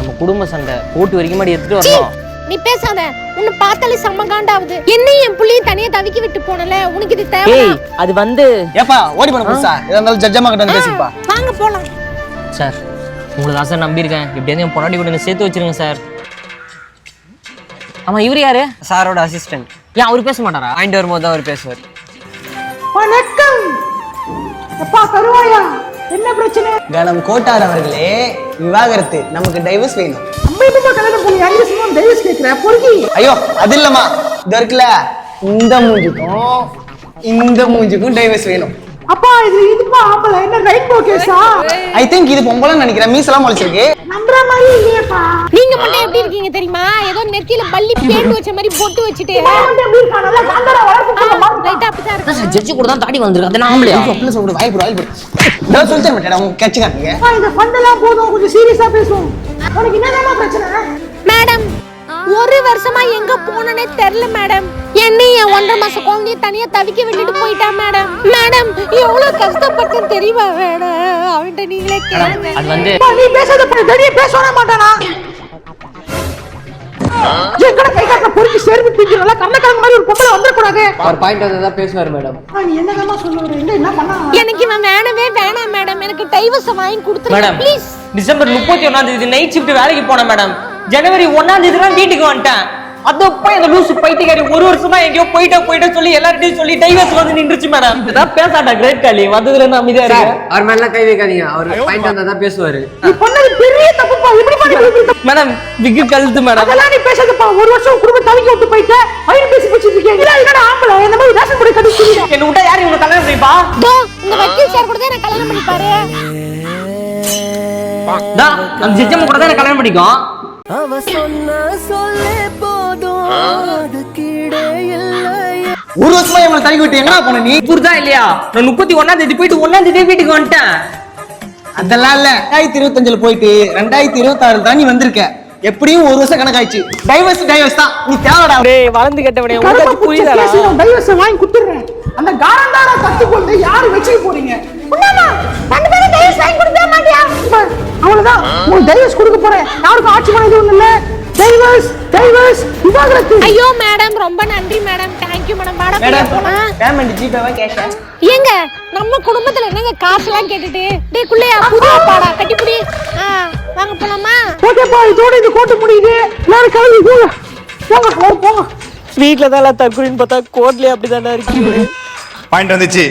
நம்ம குடும்ப சண்டை கோர்ட் வரைக்கும் மாடி எடுத்துட்டு வரணும். நீ பேசாத, உன்னை பார்த்தாலே செம்ம காண்டாவுது. என்னையும் என் புள்ளையும் தனியா தவிக்க விட்டு போனல, உனக்கு இது தேவை? அது வந்து ஏப்பா ஓடி போன புதுசா எதா இருந்தாலும் ஜட்ஜமா கிட்ட பேசிப்பா. வாங்க போலாம். சார் உங்களை தான் சார் நம்பியிருக்கேன். எப்படியாவது என் பொண்டாட்டி கூட சேர்த்து வச்சிருங்க சார். ஆமா, இவர் யாரு? சாரோட அசிஸ்டன்ட். ஏன் அவர் பேச மாட்டாரா? வாங்கிட்டு வரும்போது தான் அவர் பேசுவார். வணக்கம். அப்பா கருவாயா, என்ன பிரச்சனை? கணம் கோட்டார் அவர்களே, விவாகரத்து, நமக்கு டைவர்ஸ் வேணும். அம்மா இப்ப கல்யாணம் பண்ணி அங்க சும்மா டைவர்ஸ் கேக்குற பொறுக்கி. ஐயோ அது இல்லம்மா, இது இருக்குல்ல இந்த மூஞ்சிக்கும் டைவர்ஸ் வேணும். அப்பா இதுப்பா ஆம்பளை என்ன ரெயின்போ கேஸா? ஐ திங்க் இது பொம்பளைன்னு நினைக்கிறேன். மீசெல்லாம் முளைச்சிருக்கு. நம்புற மாதிரி இல்லையேப்பா. நீங்க மட்டும் எப்படி இருக்கீங்க தெரியுமா? ஏதோ நெத்தியில பல்லி பேண்ட் வச்ச மாதிரி பொட்டு வச்சிட்டு மட்டும் எப்படி இருக்கா? நல்லா காந்தரா வளர்ப்பு லைட்டா அப்படிதான் இருக்கு. சார் ஜட்ஜ் கூட தான் தாடி வந்திருக்கு. அது நான் ஆம்பளையா? ப்ளீஸ் சொல்லுங்க, வாய் போடு. நான் சொல்லிட்டேன் மேடம், அவங்க கேட்ச் காட்டுங்க. இந்த ஃபண்டெல்லாம் போதும், கொஞ்சம் சீரியஸா பேசுவோம். உனக்கு என்னடா பிரச்சனை? மேடம், ஒரு வருஷமா எங்க போனனே தெரியல மேடம். என்னைய 1.5 மாச குழந்தைய தனியா தவிக்க விட்டுட்டு போயிட்டா மேடம். மேடம் எவ்வளவு கஷ்டப்பட்டு தெரியுமா மேடம்? அவன்கிட்ட நீங்களே கேளுங்க. அது வந்து நீ பேசாத பண்ணி தனியா பேசவே மாட்டானா? எங்கட கை காட்ட பொறுக்கி சேர்ந்து பிடிக்கிறல கண்ணக்கலங்க மாதிரி ஒரு பொம்பளை வந்தற கூடாது. அவர் பாயிண்ட் வந்து தான் பேசுவார் மேடம். நீ என்னமா சொல்லுற? என்ன பண்ணா? எனக்கு இவன் வேணவே வேணாம் மேடம். எனக்கு டைவர்ஸ் வாங்கி கொடுத்துருங்க madam please. December 31 night shift வேலைக்கு போனேன் மேடம். ஜனவரி 1 தான் வீட்டுக்கு வந்துட்டேன். அது போய் அந்த லூசு பைத்தியக்காரி ஒரு வருஷமா எங்கேயோ போயிட்டா சொல்லி எல்லார்ட்டையும் சொல்லி டைவர்ஸ் வந்து நின்றுச்சு மேடம். இதான் பேசாட்டா கிரேட் காலி வந்ததுல இருந்து அமைதியா இருக்கு. அவர் மேல கை வைக்காதீங்க. அவர் பாயிண்ட் வந்தா தான் பேசுவாரு. நீ பண்ணது பெரிய தப்புப்பா. எப்படி பண்ணி மேடம் விக்கு கழுத்து மேடம். அதெல்லாம் நீ பேசாதப்பா. ஒரு வருஷம் குடும்ப தவிக்க விட்டு போயிட்ட. வயிறு பேசி வச்சிட்டு இருக்கீங்க. இல்ல என்னடா ஆம்பளை இந்த மாதிரி ரேஷன் கூட கட்டி சொல்லிடு. என்ன விட்டா யாரு இவங்க கல்யாணம் பண்ணிப்பா? தோ இந்த வக்கீல் சார் கூட தான் நான் கல்யாணம் பண்ணிப்பாரு. அந்த ஜட்ஜம் கூட தான் கல்யாணம் பண்ணிக்கும். அவ சொன்ன சொல்லே போதும் அதுக்கிடே இல்லை. ஒரு வருஷமா இவங்களை தள்ளி விட்டு என்ன பண்ண நீ? புரிதா இல்லையா? நான் 31 போயிட்டு 1 வீட்டுக்கு வந்துட்டேன். அதெல்லாம் இல்ல, 2025 போயிட்டு 2026 தான் நீ வந்திருக்க. எப்படியும் ஒரு வருஷம் கணக்காயிடுச்சு. டைவர்ஸ் தான் நீ தேவடா. டேய் வளர்ந்து கட்டவனே, உங்களுக்கு புரியுதா? டைவர்ஸ் வாங்கி குடுத்துறேன். அந்த காரண்டாரா கத்துக்கொண்டு யாரு வெச்சிக்க போறீங்க? உன்னமா ரெண்டு பேரும் டைவர்ஸ் வாங்கி கொடுக்க மாட்டியா? அவ்வளவுதான், உங்களுக்கு டைவர்ஸ் கொடுக்க போறேன். யாருக்கு ஆட்சி பண்ணது ஒண்ணு இல்ல. டைவர்ஸ் விவாகரத்து. ஐயோ மேடம் ரொம்ப நன்றி madam. Thank you madam. Madam payment ஜிபேவா கேஷா? ஏங்க நம்ம குடும்பத்துல என்னங்க காசுலாம் கேட்டுட்டு டேய் குள்ளையா புது பாடா கட்டிப்புடி. வாங்க போலாமா? ஓகேப்பா, இதோட இந்த கோட் முடியுது. எல்லாரும் கிளம்பி போங்க. வீட்ல தான் தற்கொலைன்னு பார்த்தா கோர்ட்லயே அப்படிதான்டா இருக்கு. பாயிண்ட் வந்துச்சு.